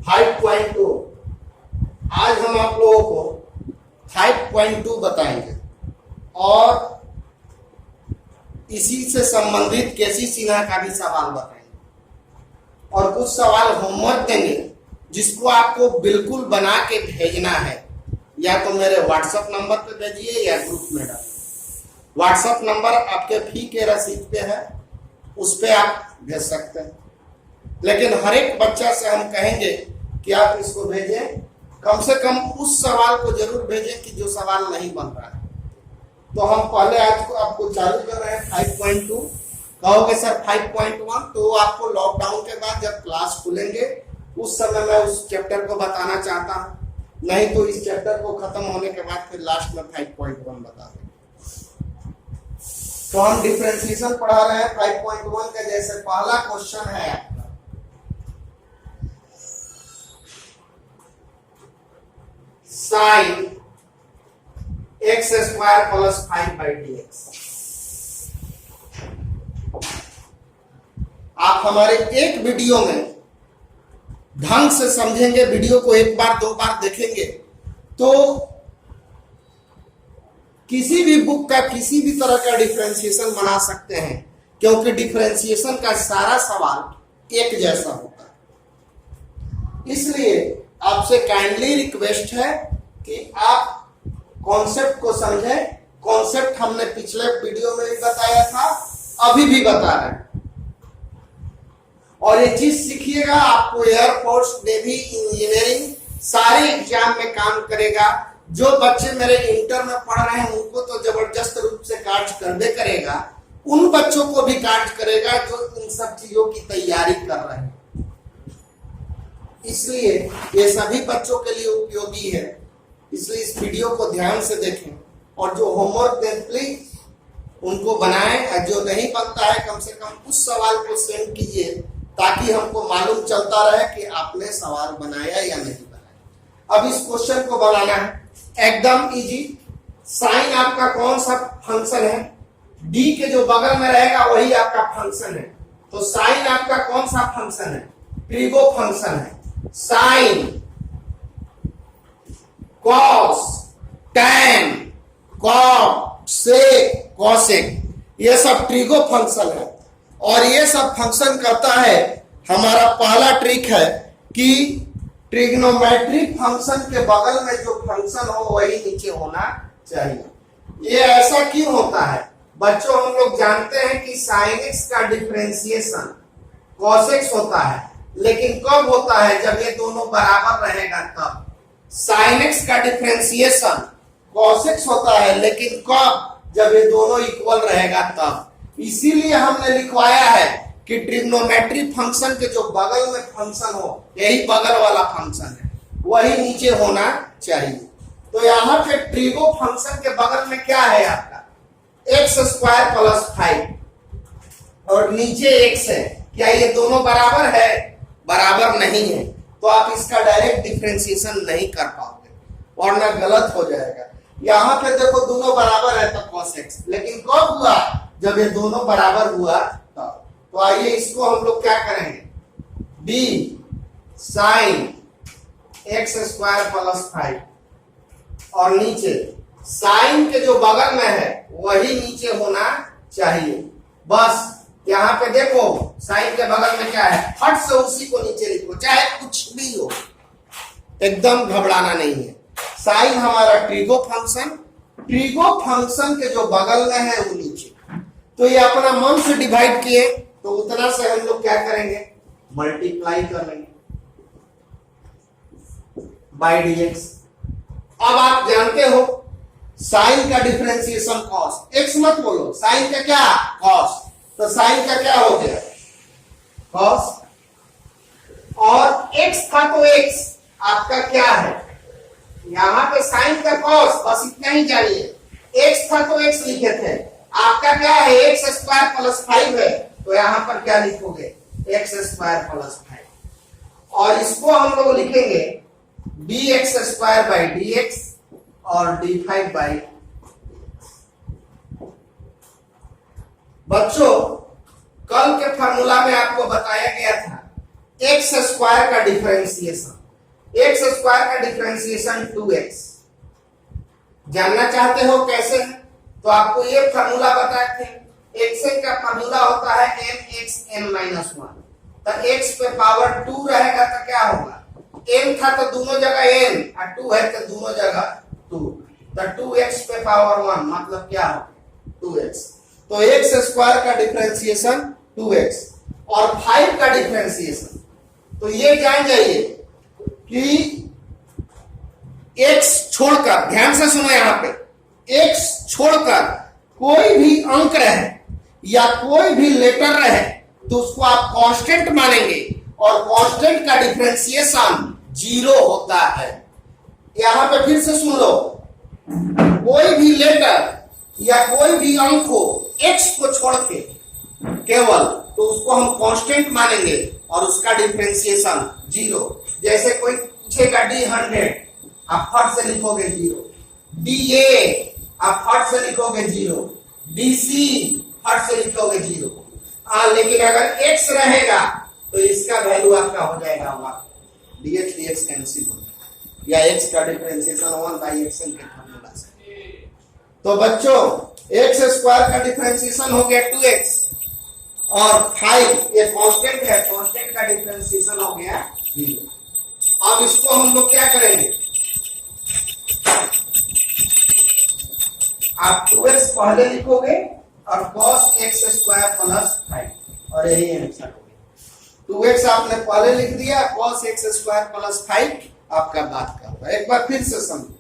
5.2। आज हम आप लोगों को 5.2 बताएंगे और इसी से संबंधित केसी सिन्हा का भी सवाल बताएंगे और कुछ सवाल होमवर्क देंगे जिसको आपको बिल्कुल बना के भेजना है। या तो मेरे व्हाट्सएप नंबर पे भेजिए या ग्रुप में डालिए। व्हाट्सएप नंबर आपके फी के रसीद पे है, उस पे आप भेज सकते हैं। लेकिन हर एक बच्चा से हम कहेंगे कि आप इसको भेजें, कम से कम उस सवाल को जरूर भेजें कि जो सवाल नहीं बन रहा है। तो हम पहले आज को आपको चालू कर रहे हैं 5.2। कहोगे सर 5.1, तो आपको लॉकडाउन के बाद जब क्लास खुलेंगे उस समय मैं उस चैप्टर को बताना चाहता हूँ, नहीं तो इस चैप्टर को खत्म होने के बाद फिर लास्ट में 5.1 बता देंगे। तो हम डिफरेंशिएशन पढ़ा रहे हैं 5.1 का। जैसे पहला क्वेश्चन है आपका, sign x square plus 5/dx। आप हमारे एक वीडियो में ढंग से समझेंगे, वीडियो को एक बार दो बार देखेंगे तो किसी भी बुक का किसी भी तरह का डिफरेंशिएशन बना सकते हैं, क्योंकि डिफरेंशिएशन का सारा सवाल एक जैसा होता है। इसलिए आपसे काइंडली रिक्वेस्ट है कि आप कॉन्सेप्ट को समझें। कॉन्सेप्ट हमने पिछले वीडियो में भी बताया था, अभी भी बता रहे हैं। और ये चीज सीखिएगा, आपको एयरफोर्स, नेवी, इंजीनियरिंग सारे एग्जाम में काम करेगा। जो बच्चे मेरे इंटर में पढ़ रहे हैं उनको तो जबरदस्त रूप से कार्य करबे करेगा, उन बच्चों को भी कार्य करेगा जो इन सब चीजों की तैयारी कर रहे हैं। इसलिए ये सभी बच्चों के लिए उपयोगी है, इसलिए इस वीडियो को ध्यान से देखें और जो होमवर्क दें प्लीज उनको बनाएं। और जो नहीं बनता है कम से कम उस सवाल को सेंड कीजिए ताकि हमको मालूम चलता रहे कि आपने सवाल बनाया या नहीं बनाया। अब इस क्वेश्चन को बनाना है एकदम इजी। साइन आपका कौन सा फंक्शन है? डी के जो बगल में रहेगा वही आपका फंक्शन है। तो साइन आपका कौन सा फंक्शन है? ट्रिगो फंक्शन है। साइन, कॉस, टैन, कॉट, सेक, कॉसेक, ये सब ट्रिगो फंक्शन है। और ये सब फंक्शन करता है, हमारा पहला ट्रिक है कि ट्रिग्नोमेट्रिक फंक्शन के बगल में जो फंक्शन हो वही नीचे होना चाहिए। ये ऐसा क्यों होता है बच्चों? हम लोग जानते हैं कि साइन एक्स का डिफरेंशिएशन कॉस एक्स होता है, लेकिन कब होता है? जब ये दोनों बराबर रहेगा तब। साइन एक्स का डिफरेंशिएशन कॉस एक्स होता है, लेकिन कब? जब ये दोनों इक्वल रहेगा तब। इसीलिए हमने लिखवाया है कि ट्रिग्नोमेट्रिक फंक्शन के जो बगल में फंक्शन हो, यही बगल वाला फंक्शन है, वही नीचे होना चाहिए। तो यहाँ पे ट्रिगो फंक्शन के बगल में क्या है आपका? एक्स स्क्वायर प्लस 5 और नीचे एक्स है। क्या ये दोनों बराबर है? बराबर नहीं है, तो आप इसका डायरेक्ट डिफरेंशिएशन नहीं कर पाओगे, वरना गलत हो जाएगा। यहाँ पे देखो दोनों बराबर है तो cos x, लेकिन कब हुआ? जब ये दोनों बराबर हुआ तब। तो आइए इसको हम लोग क्या करेंगे? d sign x square plus 5 और नीचे साइन के जो बगल में है वही नीचे होना चाहिए। बस यहाँ पे देखो साइन के बगल में क्या है, फट से उसी को नीचे लिखो, चाहे कुछ भी हो, एकदम घबराना नहीं है। साइन हमारा ट्रिगो फंक्शन, ट्रिगो फंक्शन के जो बगल में है वो नीचे। तो ये अपना मन से डिवाइड किए तो उतना से हम लोग क्या करेंगे? मल्टीप्लाई कर लेंगे बाय dx। अब आप जानते हो साइन का डिफरेंशिएशन कॉस, एक्स मत बोलो, साइन का क्या? कॉस। तो साइन का क्या हो गया? कॉस। और एक्स था तो एक्स आपका क्या है? यहाँ पे साइन का कॉस, बस इतना ही जानिए। एक्स था तो एक्स लिखे थे, आपका क्या है? एक्स स्क्वायर प्लस 5 है, तो यहाँ पर क्या लिखोगे? X square plus 5। और इसको हम लोग लिखेंगे dx स्क्वायर बाई dx और d5 बाई। बच्चों कल के फार्मूला में आपको बताया गया था एक्स स्क्वायर का डिफरेंशिएशन, एक्स स्क्वायर का डिफरेंशिएशन 2x। जानना चाहते हो कैसे है? तो आपको ये फार्मूला बताए थे, एक्स का फार्मूला होता है mxn-1। तो x पे पावर 2 रहेगा तो क्या होगा, m था तो दोनों जगह n और 2 है तो दोनों जगह 2, तो 2x पे पावर 1 मतलब क्या होगा 2x। तो एक्स स्क्वायर का डिफरेंशिएशन 2x और 5 का डिफरेंशिएशन, तो ये जान जाइए कि x छोड़कर, ध्यान से सुनो यहां पे, x छोड़कर कोई भी अंक रहे या कोई भी लेटर रहे तो उसको आप कांस्टेंट मानेंगे और कांस्टेंट का डिफरेंशिएशन 0 होता है। यहां पे फिर से सुन लो, कोई भी लेटर या कोई भी अंक हो x को छोड़ के केवल, तो उसको हम कांस्टेंट मानेंगे और उसका डिफरेंशिएशन 0। जैसे कोई पूछेगा D100, आप फट से लिखोगे 0, DA आप फट से लिखोगे 0, DC फट से लिखोगे 0। लेकिन अगर x रहेगा तो इसका वैल्यू आपका हो जाएगा 1, dx कैंसिल हो जाएगा, या x का डिफरेंशिएशन 1/xn के फार्मूला से। तो बच्चों एक्स स्क्वायर का डिफरेंशिएशन हो गया 2x और 5 ये कांस्टेंट है, कांस्टेंट का डिफरेंशिएशन हो गया 0। अब इसको हम लोग क्या करेंगे, आप 2x पहले लिखोगे और cos x स्क्वायर प्लस 5 और यही आंसर हो गया। 2x आपने पहले लिख दिया, cos x स्क्वायर प्लस 5 आपका बात का होगा। एक बार फिर से समझो,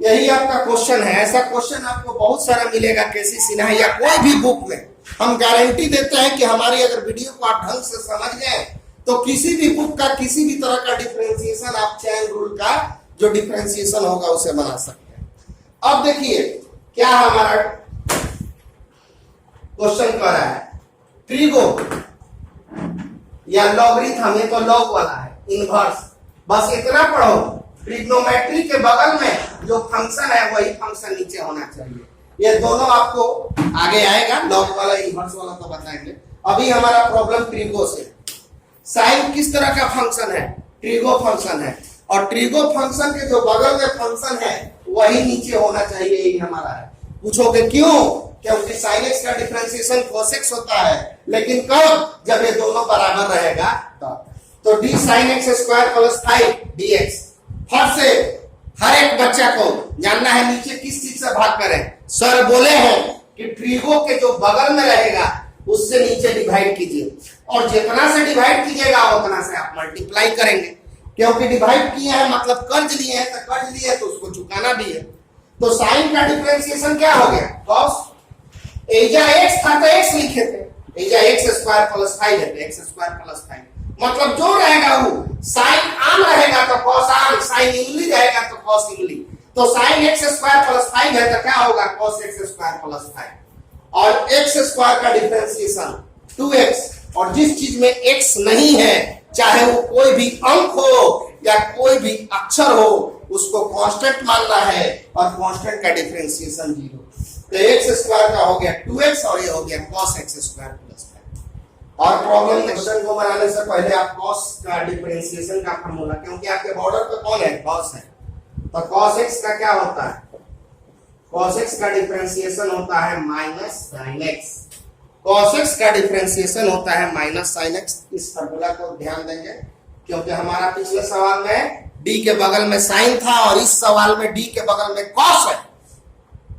यही आपका क्वेश्चन है। ऐसा क्वेश्चन आपको बहुत सारा मिलेगा केसी सिन्हा या कोई भी बुक में। हम गारंटी देते हैं कि हमारी अगर वीडियो को आप ढंग से समझ गए तो किसी भी बुक का किसी भी तरह का डिफरेंशिएशन आप चैन रूल का जो डिफरेंशिएशन होगा उसे बना सकते हैं। अब देखिए क्या हमारा क्वेश्चन कर रहा है, ट्रिगो या लॉगरिथम, ये तो लॉग वाला है, इनवर्स। बस इतना पढ़ो, ट्रिग्नोमेट्री के बगल में जो फंक्शन है वही फंक्शन नीचे होना चाहिए। ये दोनों आपको आगे आएगा, लॉग वाला इनवर्स वाला तो बताएंगे। अभी हमारा प्रॉब्लम ट्रिगो से। साइन किस तरह का फंक्शन है, ट्रिगो फंक्शन है, और ट्रिगो फंक्शन के जो बगल में फंक्शन है वही नीचे होना चाहिए, यही हमारा है। पूछोगे क्यों, क्योंकि sin x का डिफरेंशिएशन cos x होता है, लेकिन कब, जब ये दोनों बराबर रहेगा तब। तो d sin x square plus 5 dx। फट से हर एक बच्चा को जानना है नीचे किस चीज से भाग करें। सर बोले हैं कि ट्रिगो के जो बगल में रहेगा उससे नीचे डिवाइड कीजिए, और जितना से डिवाइड कीजिएगा उतना से आप मल्टीप्लाई करेंगे, क्योंकि डिवाइड किए हैं मतलब कर्ज लिए हैं, तो कर्ज लिए तो उसको चुकाना भी है। तो साइन का डिफरेंशिएशन क्या हो गया, cos। एजा x था तो x लिखे थे, एजा x स्क्वायर प्लस 5 है, x स्क्वायर प्लस 5 मतलब जो रहेगा वो साइन आम रहेगा तो cos आम, साइन इमली रहेगा तो cos इमली। तो साइन x स्क्वायर प्लस 5 है तो क्या होगा cos x स्क्वायर प्लस 5, और x स्क्वायर का डिफरेंशिएशन 2x, और जिस चीज में x नहीं है चाहे वो कोई भी अंक हो या कोई भी अक्षर हो उसको कांस्टेंट मानना है, और कांस्टेंट का डिफरेंशिएशन 0। तो x स्क्वायर का हो गया 2x और ये हो गया cos x स्क्वायर प्लस 5। और प्रॉब्लम क्वेश्चन को बनाने से पहले आप cos का डिफरेंशिएशन का फार्मूला, क्योंकि आपके बॉर्डर पे कौन है, cos है, तो cos x का क्या होता है, cos x का डिफरेंशिएशन होता है minus sin x। cos x का डिफरेंशिएशन होता है माइनस sin x। इस फार्मूला को ध्यान देंगे क्योंकि हमारा पिछले सवाल में d के बगल में sin था और इस सवाल में d के बगल में cos है,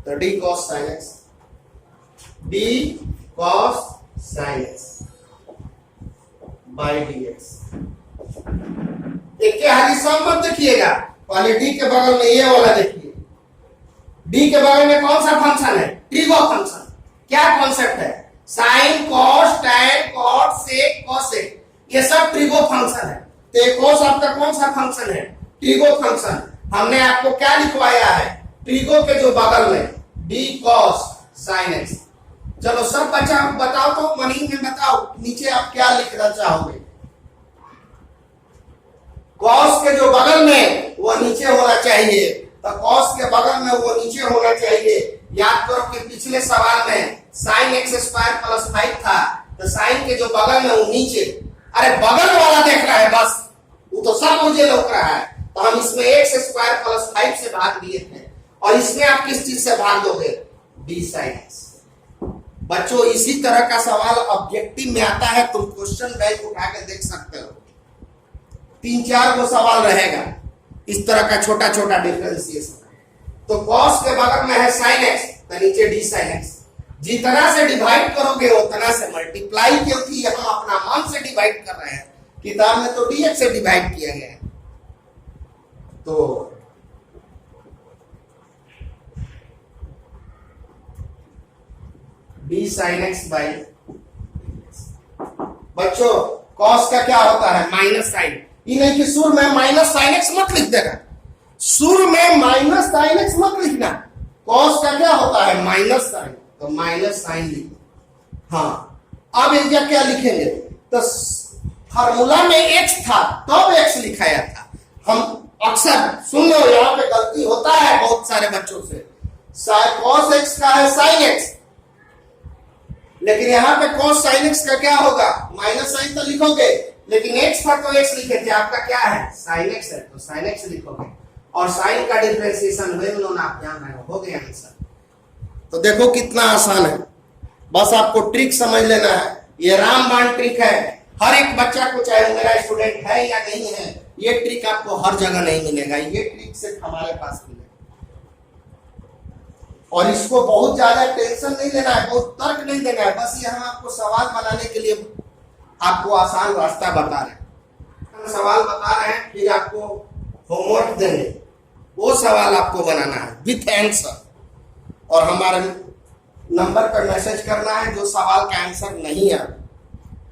तो d cos sin x, d cos sin x by dx। एक के हाली सब मत देखिएगा, पहले d के बगल में ये वाला देखिए, d के बगल में कौन सा फंक्शन है, ट्रिगो फंक्शन। क्या कॉन्सेप्ट है, sign cos tan cot sec cosec, ये सब ट्रिगो फंक्शन है। तो cos आपका कौन सा फंक्शन है, ट्रिगो फंक्शन। हमने आपको क्या लिखवाया है, ट्रिगो के जो बगल में d cos sin x। चलो सब बच्चा बताओ तो मनी में बताओ नीचे आप क्या लिखना चाहोगे। cos के जो बगल में वो नीचे होना चाहिए, तो cos के बगल में वो नीचे होना चाहिए। याद करो कि पिछले सवाल में sin x स्क्वायर प्लस 5 था, तो साइन के जो बगल में वो नीचे, अरे बगल वाला देख रहा है बस, वो तो सब मुझे लौक रहा है। तो हम इसमें एक्स स्क्वायर प्लस 5 से भाग दिए थे, और इसमें आप किस चीज से भाग दोगे? D sine x. बच्चों इसी तरह का सवाल ऑब्जेक्टिव में आता है, तुम क्वेश्चन बैंक उठा के देख सकते हो, 3-4 को सवाल रहेगा इस तरह का छोटा छोटा डिफरेंशिएशन। तो कॉस के बगल में है साइन एक्स, तो नीचे डी साइन एक्स। जितना से डिवाइड करोगे उतना से मल्टीप्लाई, क्योंकि हम अपना मान से डिवाइड कर रहे हैं, किताब में तो डी एक्स से डिवाइड किया गया है। तो डी साइन एक्स बाई, बच्चों कॉस का क्या होता है? Minus sine. ये नहीं कि शुरू में माइनस साइन एक्स मत लिख देना, शुरू में माइनस साइन एक्स मत लिखना। कॉस का क्या होता है? माइनस साइन, तो माइनस साइन लिखो। हाँ, अब इनका क्या लिखेंगे? तो फार्मूला में एक्स था तब एक्स लिखाया था। हम अक्सर सुन लो, यहाँ पे गलती होता है बहुत सारे बच्चों से, कॉस एक्स का है साइन एक्स, लेकिन यहाँ पे कॉस साइन एक्स का क्या होगा? माइनस साइन तो लिखोगे, लेकिन एक्स पर तो एक्स लिखे थे, आपका क्या है? साइन एक्स है, तो साइन एक्स लिखोगे, और साइन का डिफरेंशिएशन वे लोना आप ध्यान रखो, हो गया आंसर। तो देखो कितना आसान है, बस आपको ट्रिक समझ लेना है। ये रामबाण ट्रिक है, हर एक बच्चा को, चाहे मेरा स्टूडेंट है या नहीं है, ये ट्रिक आपको हर जगह नहीं मिलेगा, ये ट्रिक सिर्फ हमारे पास मिलेगा। और इसको बहुत ज्यादा टेंशन नहीं लेना है, बहुत तर्क नहीं देना है, बस ये हम आपको सवाल बनाने के लिए आपको आसान रास्ता बता रहे हैं। हम सवाल बता रहे हैं, फिर आपको होमवर्क देंगे, वो सवाल आपको बनाना है विथ आंसर, और हमारे नंबर पर मैसेज करना है जो सवाल का आंसर नहीं है।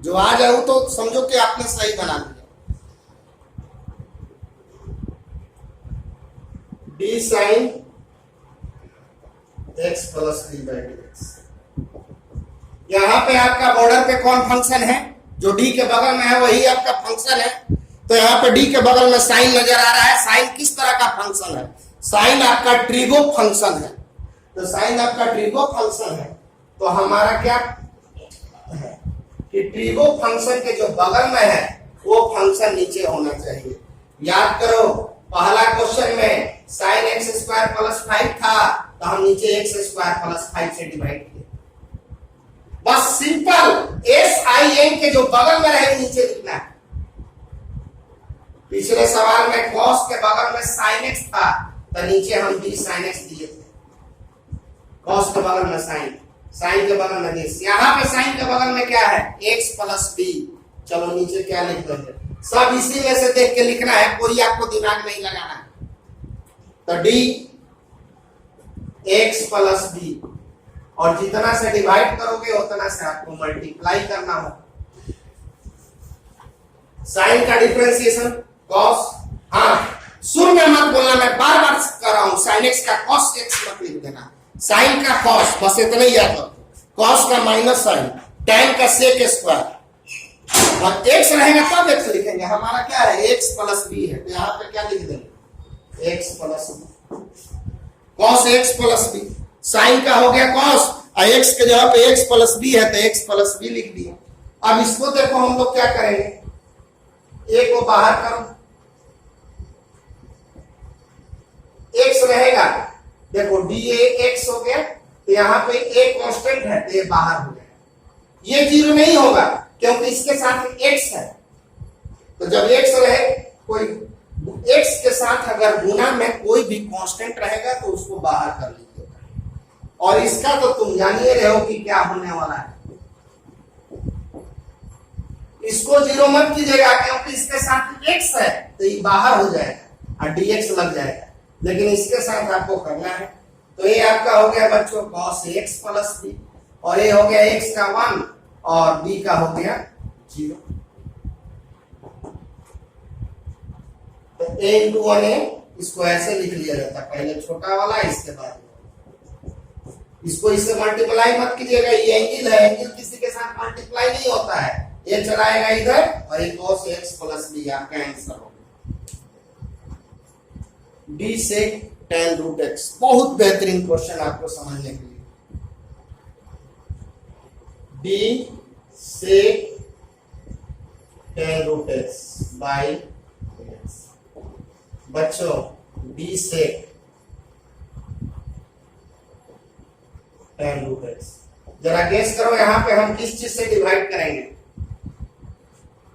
जो आ जाए वो तो समझो कि आपने सही बना दिया। D sine x plus D by d x. यहां पे आपका बॉर्डर पे कौन फंक्शन है? जो डी के बगल में है वही आपका फंक्शन है। तो यहाँ पे डी के बगल में साइन नजर आ रहा है। साइन किस तरह का फंक्शन है? साइन आपका ट्रिगो फंक्शन है। तो साइन आपका ट्रिगो फंक्शन है, तो हमारा क्या है कि ट्रिगो फंक्शन के जो बगल में है वो फंक्शन नीचे होना चाहिए। याद करो, पहला क्वेश्चन में साइन एक्स स्क्वायर प्लस 5 था, तो हम नीचे एक्स स्क्वायर प्लस 5 से डिवाइड किए। बस सिंपल, एस आई एन के जो बगल में रहे नीचे लिखना है। पिछले सवाल में कॉस के बगल में साइन एक्स था, तो नीचे हम डी साइन एक्स दिए थे। कॉस के बगल में साइन, साइन के बगल में एक्स। यहाँ पे साइन के बगल में क्या है? X plus b. चलो नीचे क्या लिख दोगे? सब इसी में से देख के लिखना है, कोई आपको दिमाग नहीं लगाना है। तो डी एक्स प्लस बी, और जितना से डिवाइड करोगे उतना से आपको मल्टीप्लाई करना हो। साइन का डिफरेंशिएशन कॉस, हाँ शुरू में मत बोलना, मैं बार बार कर रहा हूं, साइन एक्स का कॉस एक्स मत लिख देना, साइन का कॉस, बस इतना ही याद रखो। कॉस का माइनस साइन, tan का सेक स्क्वायर, और एक्स रहेगा तब एक्स लिखेंगे। हमारा क्या है? एक्स प्लस बी है, तो यहाँ पे क्या लिख देंगे? X plus b, cos x plus b. Sine का हो गया कॉस, और एक्स के जगह पे एक्स प्लस बी है, तो एक्स प्लस बी लिख दिया। अब इसको देखो हम लोग क्या करेंगे, ए को बाहर करो, एक्स रहेगा, देखो डी ए एक्स हो गया, तो यहाँ पे ए कांस्टेंट है, तो ये बाहर हो गया। ये जीरो नहीं होगा क्योंकि इसके साथ एक्स है, तो जब एक्स रहे, कोई एक्स के साथ अगर गुना में कोई भी कांस्टेंट रहेगा तो उसको बाहर कर लीजिएगा। और इसका तो तुम जानिए रहे हो कि क्या होने वाला है। इसको जीरो मत कीजिएगा क्योंकि इसके साथ एक्स है, तो ये बाहर हो जाएगा और डीएक्स लग जाएगा, लेकिन इसके साथ आपको करना है। तो ये आपका हो गया बच्चों cos एक्स प्लस बी, और ये हो गया एक्स का 1 और बी का हो गया 0। तो a इंटू 1a, इसको ऐसे लिख लिया जाता है, पहले छोटा वाला इसके बाद इसको इससे मल्टीप्लाई मत कीजिएगा। ये एंगल है, एंगल किसी के साथ मल्टीप्लाई नहीं होता है, ये चलाएगा इधर, और ये cos एक्स प्लस बी आपका आंसर होगा। डी से tan रूट एक्स, बहुत बेहतरीन क्वेश्चन आपको समझने के लिए। D sec tan root x by x. बच्चों d sec tan root x. जरा गेस करो यहाँ पे हम किस चीज से डिवाइड करेंगे।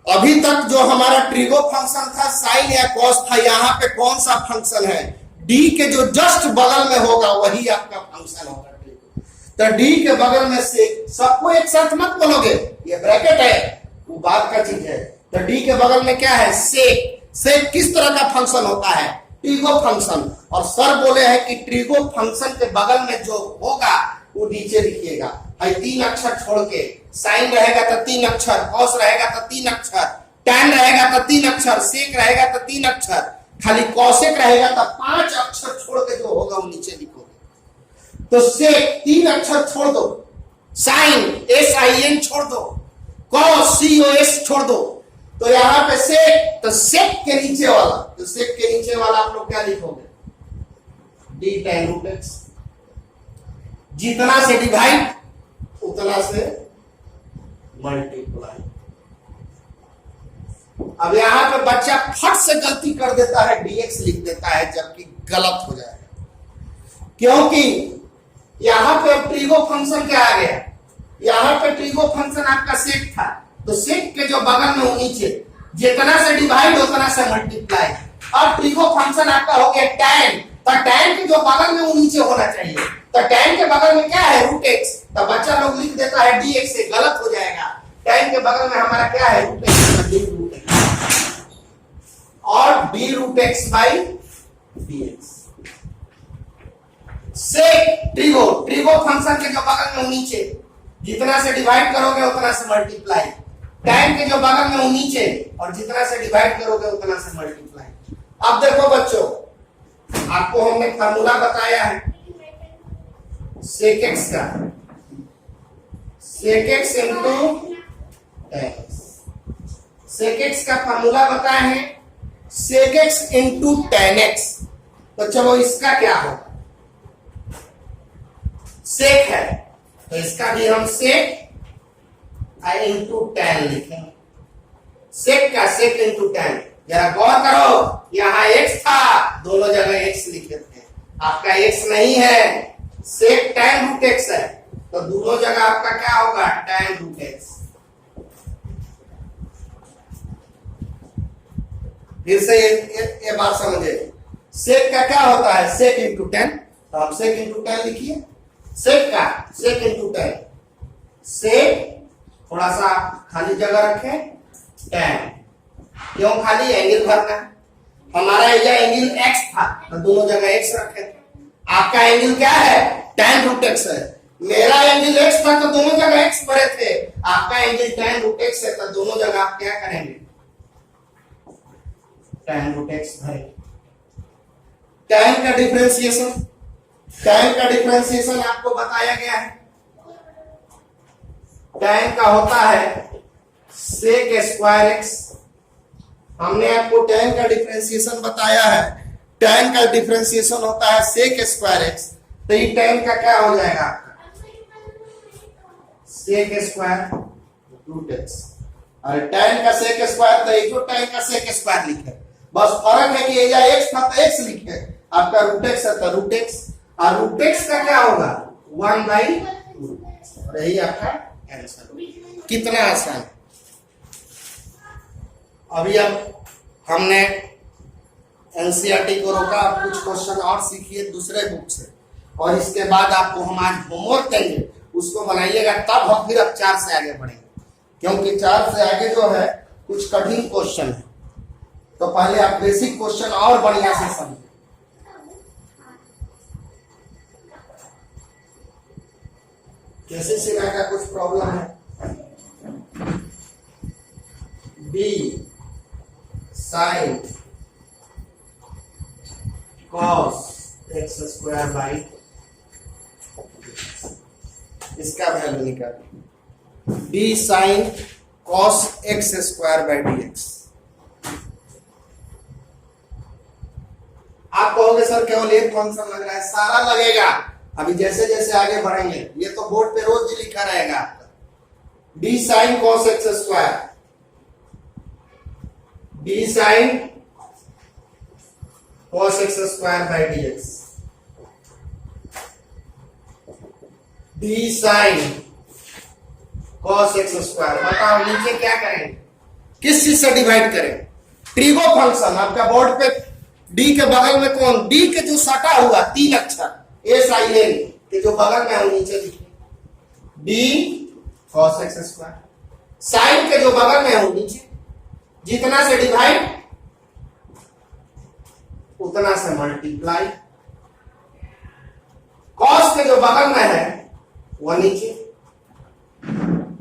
अभी तक जो हमारा ट्रिगो फंक्शन था साइन या कॉस था, यहाँ पे कौन सा फंक्शन है? डी के जो जस्ट बगल में होगा वही आपका फंक्शन होगा। तो डी के बगल में से सबको एक साथ मत बोलोगे, ये ब्रैकेट है वो बात का चीज है। तो डी के बगल में क्या है? सेक। सेक किस तरह का फंक्शन होता है? Trigo function. और सर बोले हैं कि ट्रिगो फंक्शन के बगल में जो होगा वो नीचे लिखिएगा। भाई 3 अक्षर छोड़ के, साइन रहेगा तो 3 अक्षर, कॉस रहेगा तो 3 अक्षर, टैन रहेगा तो 3 अक्षर, सेक रहेगा तो 3 अक्षर, खाली कॉसेक रहेगा तो 5 अक्षर छोड़ के जो होगा वो नीचे लिखोगे। तो सेक 3 अक्षर छोड़ दो, साइन SIN छोड़ दो, कॉस COS छोड़ दो। तो यहां पे सेक, तो सेक के नीचे वाला, तो सेक के नीचे वाला आप लोग क्या लिखोगे? D tan root x. जितना से डिवाइड उतना से मल्टीप्लाई। अब यहां पे बच्चा फट से गलती कर देता है, dx लिख देता है, जबकि गलत हो जाएगा। क्योंकि यहां पे ट्रिगो फंक्शन क्या आ गया? यहां पे ट्रिगो फंक्शन आपका सेक था, तो सेक के जो बगल में हो नीचे, जितना से डिवाइड उतना से मल्टीप्लाई। और ट्रिगो फंक्शन आपका हो गया tan, तो tan के जो बगल में वो नीचे होना चाहिए। तो tan के बगल में क्या है? Root x. तो बच्चा लोग लिख देता है dx से, गलत हो जाएगा। tan के बगल में हमारा क्या है? रूट एक्स और b root x by dx। Sec trigo, trigo function के जो बगल में नीचे, जितना से डिवाइड करोगे उतना से मल्टीप्लाई। tan के जो बगल में नीचे, और जितना से डिवाइड करोगे उतना से मल्टीप्लाई। अब देखो बच्चों, आपको हमने फार्मूला बताया है सेक एक्स का, sec x into tan x. Sec x का फार्मूला बताए हैं sec x into tan x. तो चलो इसका क्या होगा? सेक है तो इसका भी हम सेक इंटू tan लिखेंगे। सेक का सेक इंटू tan। जरा गौर करो, यहाँ x था, दोनों जगह x लिखे थे, आपका x नहीं है, सेक tan रूट एक्स है, तो दोनों जगह आपका क्या होगा? tan root x. फिर से ये बात समझे, सेक का क्या होता है? सेक इंटू tan। तो आप सेक इंटू tan लिखिए। सेक का सेक इंटू tan। सेक थोड़ा सा खाली जगह रखें, tan। क्यों खाली? एंगल भरना। हमारा यह एंगल x था, तो दोनों जगह x रखे। आपका एंगल क्या है? tan रूट एक्स है। मेरा एंगल x था तो दोनों जगह x भरे थे। आपका एंगल tan रूट एक्स है, तो दोनों जगह आप क्या करेंगे? tan रूट एक्स भरे। tan का डिफरेंशिएशन, tan का डिफरेंशिएशन आपको बताया गया है। tan का होता है सेक स्क्वायर एक्स। हमने आपको tan का डिफरेंशिएशन बताया है। tan का डिफरेंशिएशन होता है सेक स्क्वायर एक्स। तो ये tan का क्या हो जाएगा? Sec square root x. और tan का सेक स्क्वायर, तो एक tan का सेक स्क्वायर लिखे। बस फर्क है कि ये x था तो x लिखे, आपका रूट एक्स है तो रूट एक्स। और रूट एक्स का क्या होगा? 1 बाई रूट एक्स। और यही आपका आंसर। कितना आसान। अभी अब हमने एनसीईआरटी को रोका, कुछ क्वेश्चन और सीखिए दूसरे बुक से, और इसके बाद आपको हम आज होमवर्क देंगे, उसको बनाइएगा, तब हम फिर अब 4 से आगे बढ़ेंगे, क्योंकि 4 से आगे जो है कुछ कठिन क्वेश्चन है। तो पहले आप बेसिक क्वेश्चन और बढ़िया से समझें। कैसे सीखा का कुछ प्रॉब्लम है? b sin cos x square by, इसका वैल्यू निकाल। b sin cos x square by dx। आप कहोगे सर केवल एक फंक्शन लग रहा है, सारा लगेगा। अभी जैसे जैसे आगे बढ़ेंगे, ये तो बोर्ड पे रोज लिखा रहेगा आपका। D sine cos x square, D sine cos x square by d x, d sine cos x square. बताओ नीचे क्या करेंगे, किस चीज से डिवाइड करें? Trigo function. आपका बोर्ड पे डी के बगल में कौन, डी के जो सटा हुआ 3 अक्षर एस आई एन के जो बगल में है नीचे लिखिए d cos x square. Sine के जो बगल में है नीचे, जितना से डिवाइड उतना से मल्टीप्लाई। कॉस के जो बगल में है वह नीचे,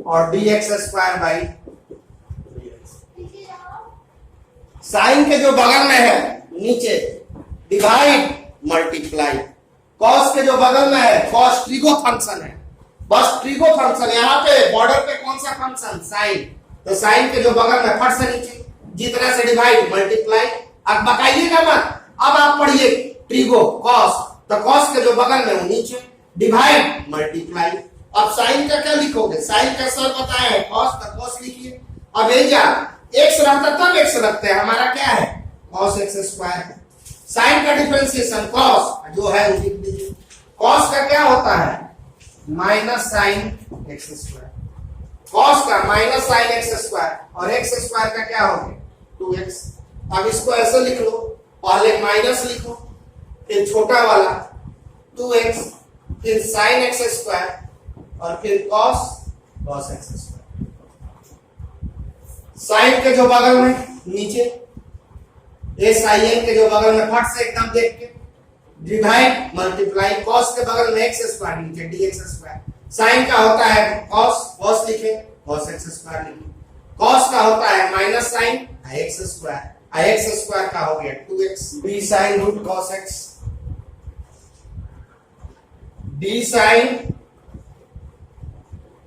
और D x square by sine के जो बगल में है नीचे, डिवाइड मल्टीप्लाई। कॉस के जो बगल में है, कॉस ट्रिगो फंक्शन है, बस ट्रिगो फंक्शन। यहाँ पे बॉर्डर पे कौन सा फंक्शन, साइन, तो साइन के जो बगल में फट से नीचे, जितना से डिवाइड मल्टीप्लाई। अब बताइएगा मत, अब आप पढ़िए ट्रिगो कॉस, तो कॉस के जो बगल में वो नीचे, डिवाइड मल्टीप्लाई। अब साइन का क्या लिखोगे, साइन का सर बताया है कॉस, तो कॉस लिखिए। अब ये जा एक्स रहता तब एक्स रखते हैं, हमारा क्या है कॉस एक्स स्क्वायर। साइन का डिफरेंशिएशन कॉस जो है लिख दीजिए। कॉस का क्या होता है minus sine x square, cos का माइनस साइन एक्स स्क्वायर, और एक्स स्क्वायर का क्या हो गया 2x। अब इसको ऐसे लिख लो, पहले माइनस लिखो, फिर छोटा वाला 2x, फिर साइन एक्स स्क्वायर, और फिर कॉस एक्स स्क्वायर। साइन के जो बगल में नीचे, एस आई एन के जो बगल में फट से एकदम देख के डिवाइड मल्टीप्लाई। कॉस के बगल में एक्स स्क्वायर नीचे, डी एक्स स्क्वायर। साइन का होता है कॉस, कॉस लिखे, कॉस एक्स स्क्वायर लिखे। कॉस का होता है minus sine x square, x square का हो गया 2x। D sine root cos x, d sine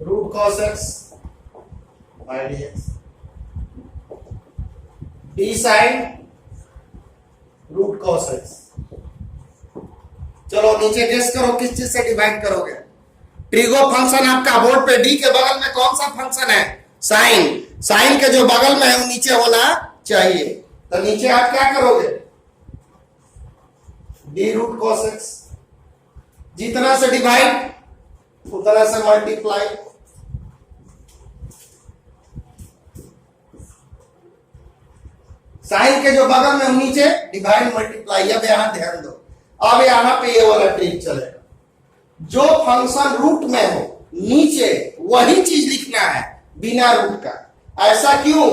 root cos x by d x, d sine root cos x. चलो नीचे गेस करो किस चीज से डिवाइड करोगे। ट्रिगो फंक्शन आपका बोर्ड पे डी के बगल में कौन सा फंक्शन है, साइन। साइन के जो बगल में है वो नीचे होना चाहिए, तो नीचे आप क्या करोगे डी रूट कॉस एक्स, जितना से डिवाइड उतना से मल्टीप्लाई। साइन के जो बगल में नीचे डिवाइड मल्टीप्लाई। अब यहां ध्यान दो, अब यहां पे ये वाला ट्रिक चलेगा, जो फंक्शन रूट में हो नीचे वही चीज लिखना है बिना रूट का। ऐसा क्यों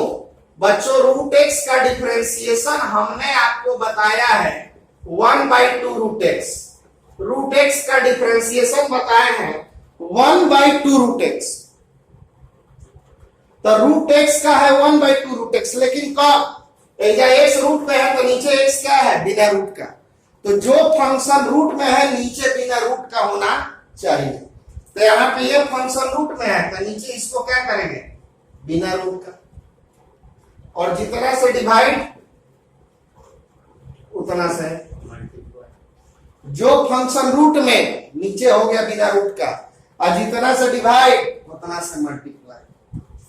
बच्चों, रूट एक्स का डिफरेंशिएशन हमने आपको बताया है 1/2 रूट एक्स। रूट एक्स का डिफरेंशिएशन बताया है 1/2 रूट एक्स, तो रूट एक्स का है 1/2 रूट एक्स, लेकिन कब एक्स रूट में है तो नीचे एक्स क्या है बिना रूट का। तो जो फंक्शन रूट में है नीचे बिना रूट का होना चाहिए। तो यहाँ पे ये फंक्शन रूट में है तो नीचे इसको क्या करेंगे बिना रूट का, और जितना से डिवाइड उतना से मल्टीप्लाई। जो फंक्शन रूट में नीचे हो गया बिना रूट का, और जितना से डिवाइड उतना से मल्टीप्लाई।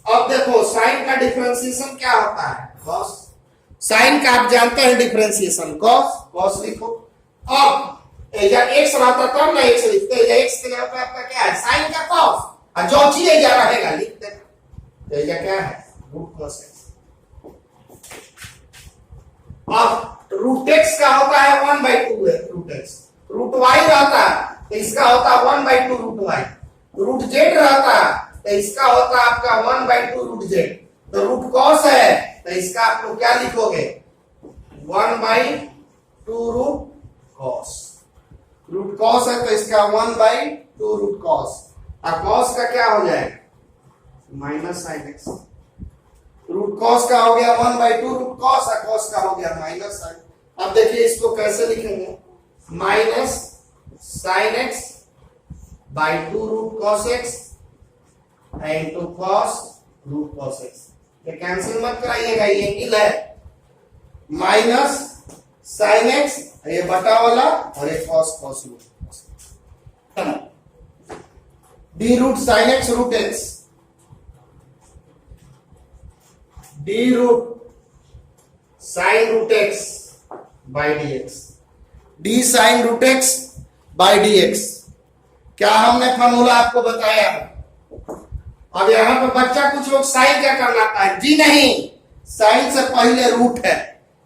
अब देखो साइन का डिफरेंशिएशन क्या होता है कॉस। साइन का आप जानते हैं डिफरेंशिएशन कॉस, कॉस लिखो। अब एक्स रहता तब ना एक्स लिखते, एक्स के जगह पे आपका क्या है साइन का कॉस, और जो चीज जा रहेगा लिख देना, तो क्या है रूट कॉस एक्स। अब रूट एक्स का होता है 1/2 है रूट एक्स, रूट वाई रहता तो इसका होता 1/2 रूट वाई, रूट जेड रहता तो इसका होता आपका 1/2 रूट जेड। तो रूट कॉस है तो इसका आप लोग क्या लिखोगे 1/2 रूट कॉस। रूट कॉस है तो इसका 1/2 रूट कॉस, और कॉस का क्या हो जाएगा minus sine x. Root cos का हो गया 1/2 रूट कॉस, और कॉस का हो गया माइनस साइन। अब देखिए इसको कैसे लिखेंगे, minus sine x by 2 root cos x into cos root cos x. ये कैंसिल मत कराइएगा, ये एंगल है माइनस साइन एक्स, ये बटा वाला, और ये cos cos root d root sine x root x d root sine root x by d x, d sine root x by d x. क्या हमने फॉर्मूला आपको बताया? अब यहां पर बच्चा कुछ लोग साइन क्या करना आता है, जी नहीं, साइन से पहले रूट है।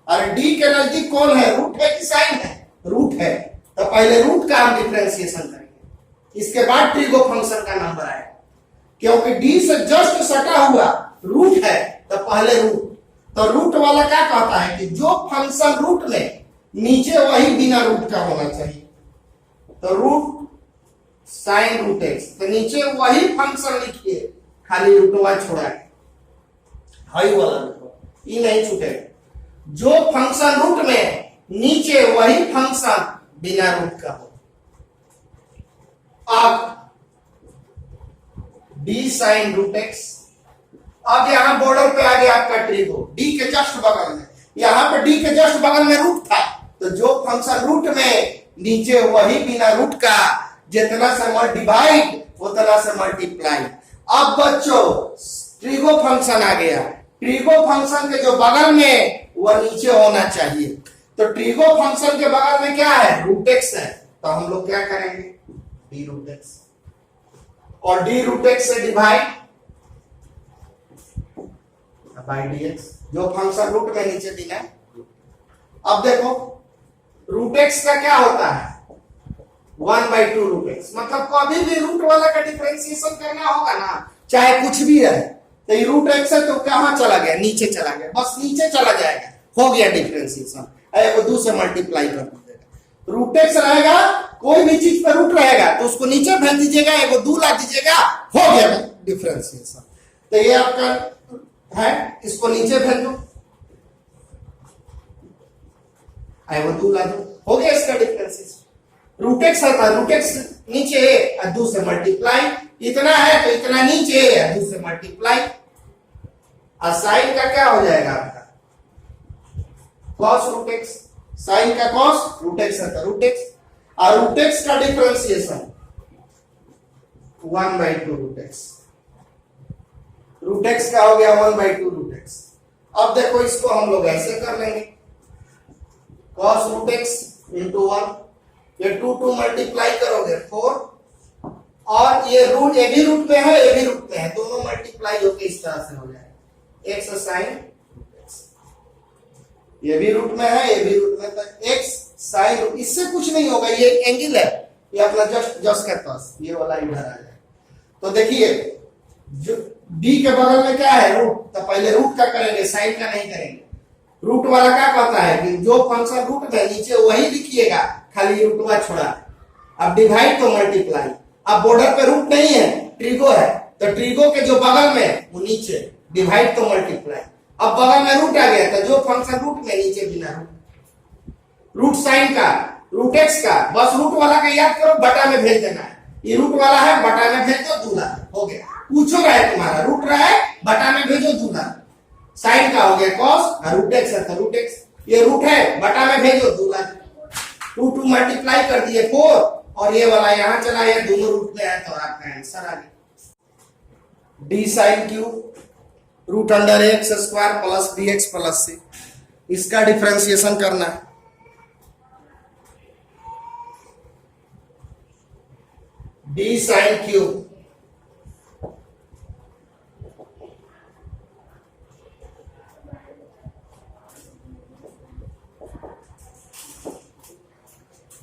अरे डी के नजदीक कौन है, रूट है कि साइन है? रूट है, तो पहले रूट का हम डिफरेंशिएशन करेंगे, इसके बाद ट्रिगो फंक्शन का नंबर आएगा। क्योंकि डी से जस्ट सटा हुआ रूट है तो पहले रूट, तो रूट वाला क्या कहता है कि जो फंक्शन रूट में नीचे वही बिना रूट का होना चाहिए। तो रूट साइन रूट एक्स, तो नीचे वही फंक्शन लिखिए, खाली रूटवा छोड़ा है, हाई वाला रूटवा, ये नहीं छूटेगा। जो फंक्शन रूट में नीचे वही फंक्शन बिना रूट का हो। अब डी साइन रूट एक्स, अब यहां बॉर्डर पे आ गया आपका ट्रिगो, डी के जस्ट बगल में, यहां पे डी के जस्ट बगल में रूट था, तो जो फंक्शन रूट में नीचे वही बिना रूट का, जितना से डिवाइड उतना से मल्टीप्लाई। अब बच्चों ट्रिगो फंक्शन आ गया, ट्रिगो फंक्शन के जो बगल में वह नीचे होना चाहिए, तो ट्रिगो फंक्शन के बगल में क्या है, रूट एक्स है, तो हम लोग क्या करेंगे, डी रूट एक्स, और डी रूट एक्स से डिवाइड बाई डी एक्स, जो फंक्शन रूट में नीचे दिया है। अब देखो रूट एक्स का क्या होता है, 1/2 रूट एक्स, मतलब कभी भी रूट वाला का डिफरेंशिएशन करना होगा ना, चाहे कुछ भी रहे, तो ये रूट एक्स है तो कहां चला गया, नीचे चला गया, बस नीचे चला जाएगा, हो गया डिफरेंशिएशन। वो 2 से मल्टीप्लाई कर दीजिएगा, रूट एक्स रहेगा, कोई भी चीज पर रूट रहेगा तो उसको नीचे भेज दीजिएगा, एगो 2 ला दीजिएगा, हो गया डिफरेंशिएशन। तो ये आपका है, इसको नीचे भेज दो, वो 2 ला दो, हो गया इसका डिफरेंशिएशन। रूट एक्स है, रूट एक्स नीचे है और 2 से मल्टीप्लाई, इतना है तो इतना नीचे है, 2 से मल्टीप्लाई, और साइन का क्या हो जाएगा आपका, cos रूट एक्स, साइन का cos रूट एक्स है तो रूट एक्स, और रूट एक्स का differentiation 1/2 root x, root x का हो गया 1/2 रूट एक्स। अब देखो इसको हम लोग ऐसे कर लेंगे, cos रूट एक्स इंटू 1, ये 2 मल्टीप्लाई करोगे 4, और ये रूट ए भी रूट में है, ए भी रूट में है, दोनों मल्टीप्लाई होकर इस तरह से हो जाएगा, एक्स साइन, ये भी रूट में है, ये भी रूट में, तो एक्स साइन, इससे कुछ नहीं होगा, ये एंगल है, ये अपना जस्ट के पास ये वाला इधर आ जाए। तो देखिए जो डी के बगल में क्या है, रूट, तो पहले रूट का करेंगे, साइन का नहीं करेंगे। रूट वाला क्या कहता है कि जो फंक्शन रूट में नीचे वही लिखिएगा, खाली रूटवा छोड़ा। अब डिवाइड तो मल्टीप्लाई, अब बॉर्डर पे रूट नहीं है, ट्रिगो है, तो ट्रिगो के जो बगल में वो नीचे, डिवाइड तो मल्टीप्लाई। अब बगल में रूट आ गया, तो जो फंक्शन रूट में नीचे बिना रूट, रूट साइन का, रूट एक्स का, बस रूट वाला का याद करो, बटा में भेज देना है, ये रूट वाला है, बटा में भेज दो, दूल्हा हो गया। पूछो रहा है तुम्हारा, रूट रहा है, बटा में भेजो दूल्हा, साइन का हो गया cos, और रूट एक्स है तो रूट एक्स, ये रूट है, बटा में भेजो दूल्हा, 2 मल्टीप्लाई कर दिए 4, और ये वाला यहां चला, ये दोनों रूट में है, तो आपका आंसर आ गया d sine cube root under x square plus b x plus c, इसका डिफरेंशिएशन करना है। डी साइन क्यूब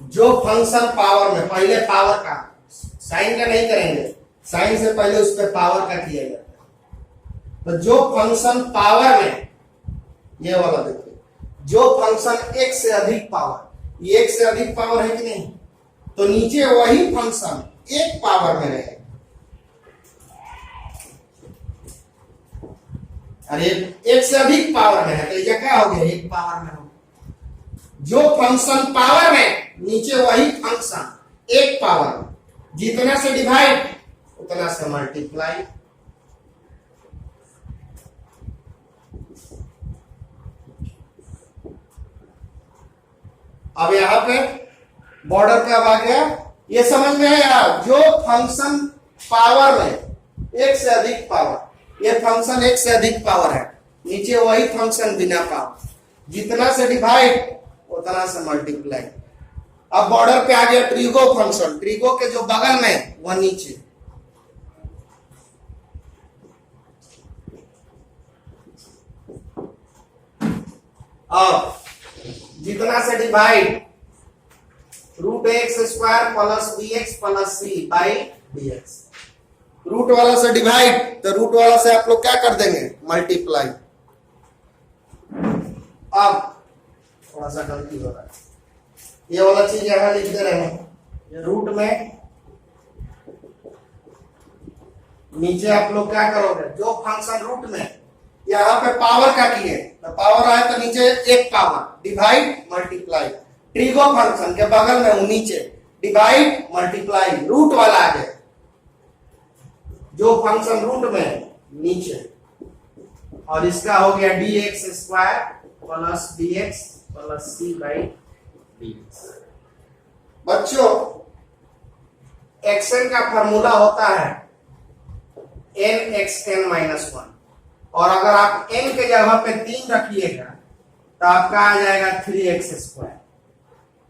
जो फंक्शन पावर में, पहले पावर का, साइन का नहीं करेंगे, साइन से पहले उस पर पावर का किया जाता है। तो जो फंक्शन पावर में, ये वाला देखिए, जो फंक्शन एक से अधिक पावर, ये एक से अधिक पावर है कि नहीं, तो नीचे वही फंक्शन एक पावर में रहे, अरे एक से अधिक पावर में है, तो ये क्या हो गया, एक पावर में हो। जो फंक्शन पावर में, नीचे वही फंक्शन एक पावर में, जितना से डिवाइड उतना से मल्टीप्लाई। अब यहां पे बॉर्डर पे अब आ गया, ये समझ में आया, जो फंक्शन पावर में एक से अधिक पावर, ये फंक्शन एक से अधिक पावर है, नीचे वही फंक्शन बिना पावर, जितना से डिवाइड उतना से मल्टीप्लाई। अब बॉर्डर पे आ गया ट्रिगो फंक्शन, ट्रिगो के जो बगल में वह नीचे। अब जितना से divide root x square plus b x plus c by d x. Root वाला से डिवाइड तो रूट वाला से आप लोग क्या कर देंगे, मल्टीप्लाई। अब थोड़ा सा गलती हो रहा है, ये वाला चीज यहां लिख दे रहे हैं, ये रूट में नीचे आप लोग क्या करोगे, जो फंक्शन रूट में यहाँ पे पावर का किए तो पावर आए तो नीचे एक power, divide multiply. Trigo function के बगल में वो नीचे डिवाइड मल्टीप्लाई, रूट वाला आ गया, जो फंक्शन रूट में नीचे, और इसका हो गया d x square plus d x plus c by d x. बच्चों एक्सएन का फॉर्मूला होता है n x n minus one, और अगर आप n के जगह पे 3 रखिएगा तो आपका आ जाएगा 3x स्क्वायर।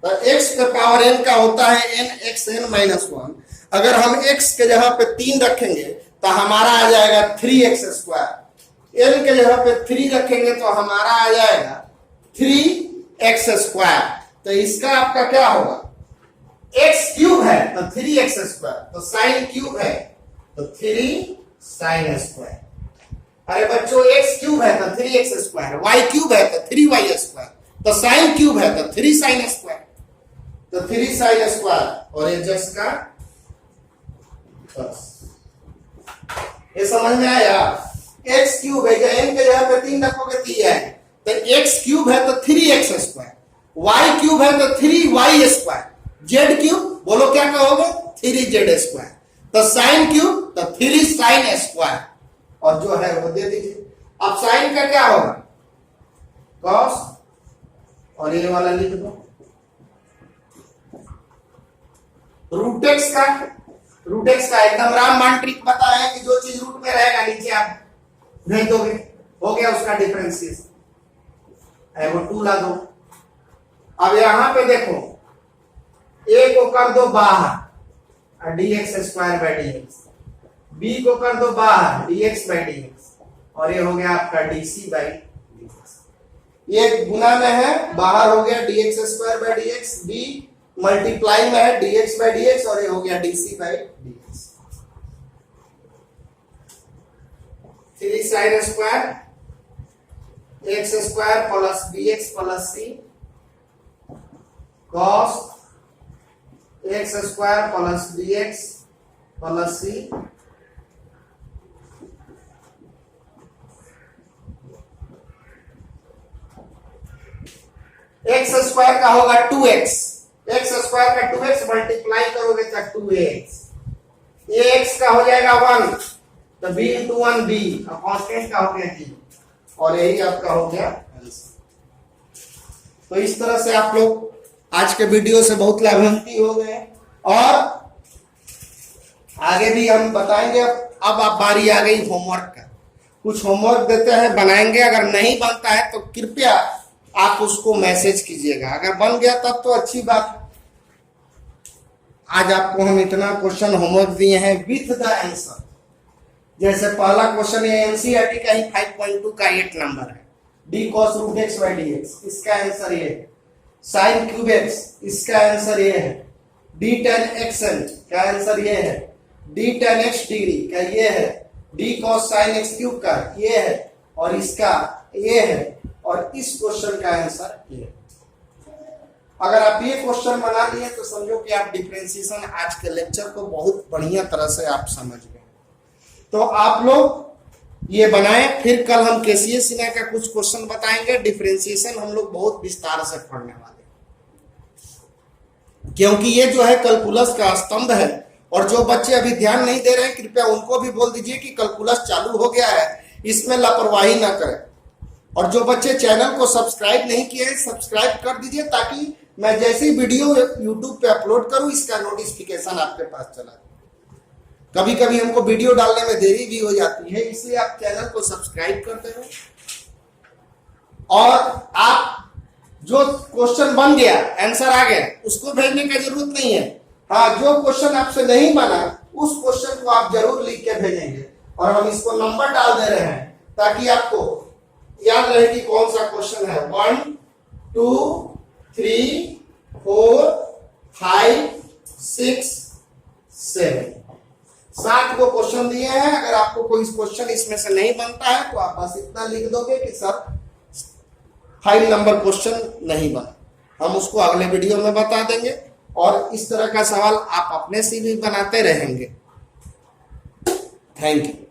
तो x के पावर n का होता है n x n minus one. अगर हम x के जगह पे 3 रखेंगे तो हमारा आ जाएगा 3x स्क्वायर। n के जगह पे 3 रखेंगे तो हमारा आ जाएगा 3x स्क्वायर। तो इसका आपका क्या होगा, x क्यूब है तो 3x स्क्वायर, तो साइन क्यूब है तो 3 साइन स्क्वायर। अरे बच्चों x क्यूब है तो 3x स्क्वायर, y क्यूब है तो 3y स्क्वायर, तो साइन क्यूब है तो 3 साइन स्क्वायर, तो 3 साइन स्क्वायर, और ये जस्ट का बस। ये समझ में आया, x क्यूब है, n के जगह पे 3 रखोगे तो ये है, तो x क्यूब है तो 3x स्क्वायर, y क्यूब है तो 3y स्क्वायर, z क्यूब बोलो क्या कहोगे 3z स्क्वायर, तो साइन क्यूब तो 3 साइन स्क्वायर, और जो है वो दे दीजिए। अब साइन का क्या होगा, कॉस, और ये वाला लिख दो रूट एक्स का। रूट एक्स का एकदम रामबाण ट्रिक बताया कि जो चीज रूट में रहेगा नीचे आप भेज दोगे, हो गया उसका डिफरेंशिएशन। वो 2 ला दो। अब यहां पे देखो a को कर दो बाहर, D x square by d x, b को कर दो बाहर dx बाई dx, और ये हो गया आपका dc बाई dx। ये गुना में है, बाहर हो गया dx square by dx, b multiply में है dx बाई dx, और ये हो गया dc by dx। 3 sine square x square plus bx plus c cos x square plus bx plus c x square का होगा 2x, एक्स स्क्वायर का 2x multiply करोगे तो 2x, ये x का हो जाएगा 1, तो b इंटू 1 b, और कांस्टेंट का हो गया g, और यही आपका हो गया आंसर। तो इस तरह से आप लोग आज के वीडियो से बहुत लाभान्वित हो गए, और आगे भी हम बताएंगे। अब आप बारी आ गई होमवर्क का, कुछ होमवर्क देते हैं बनाएंगे, अगर नहीं बनता है तो कृपया आप उसको मैसेज कीजिएगा, अगर बन गया तब तो अच्छी बात है। आज आपको हम इतना क्वेश्चन होमवर्क दिए हैं विथ द आंसर। जैसे पहला क्वेश्चन है एनसीईआरटी का ही 5.2 का 8 नंबर है, d cos root x by d x, इसका आंसर ये है। साइन क्यूब एक्स, इसका आंसर ये है। डी टेन एक्स एन का आंसर ये है। डी टेन एक्स डिग्री का ये है। D cos sine x cube का ये है, और इसका ये है, और इस क्वेश्चन का आंसर ये है। अगर आप ये क्वेश्चन बना लिए तो समझो कि आप डिफरेंशिएशन आज के लेक्चर को बहुत बढ़िया तरह से आप समझ गए। तो आप लोग ये बनाएं, फिर कल हम केसीए सिन्हा का कुछ क्वेश्चन बताएंगे। डिफरेंशिएशन हम लोग बहुत विस्तार से पढ़ने वाले हैं, क्योंकि ये जो है कैलकुलस का स्तंभ है। और जो बच्चे अभी ध्यान नहीं दे रहे हैं, कृपया उनको भी बोल दीजिए कि कैलकुलस चालू हो गया है, इसमें लापरवाही ना करें। और जो बच्चे चैनल को सब्सक्राइब नहीं किए हैं, सब्सक्राइब कर दीजिए, ताकि मैं जैसी वीडियो यूट्यूब पे अपलोड करूं इसका नोटिफिकेशन आपके पास चला जाए। कभी कभी हमको वीडियो डालने में देरी भी हो जाती है, इसलिए आप चैनल को सब्सक्राइब करते रहो। और आप जो क्वेश्चन बन गया, आंसर आ गया, उसको भेजने की जरूरत नहीं है। हाँ, जो क्वेश्चन आपसे नहीं बना उस क्वेश्चन को आप जरूर लिख के भेजेंगे और हम इसको नंबर डाल दे रहे हैं ताकि आपको याद रहे कि कौन सा क्वेश्चन है। 1 2 3 4 5 6 7 7 को क्वेश्चन दिए हैं। अगर आपको कोई क्वेश्चन इसमें से नहीं बनता है तो आप बस इतना लिख दोगे कि सर 5 नंबर क्वेश्चन नहीं बना, हम उसको अगले वीडियो में बता देंगे और इस तरह का सवाल आप अपने से भी बनाते रहेंगे। Thank you.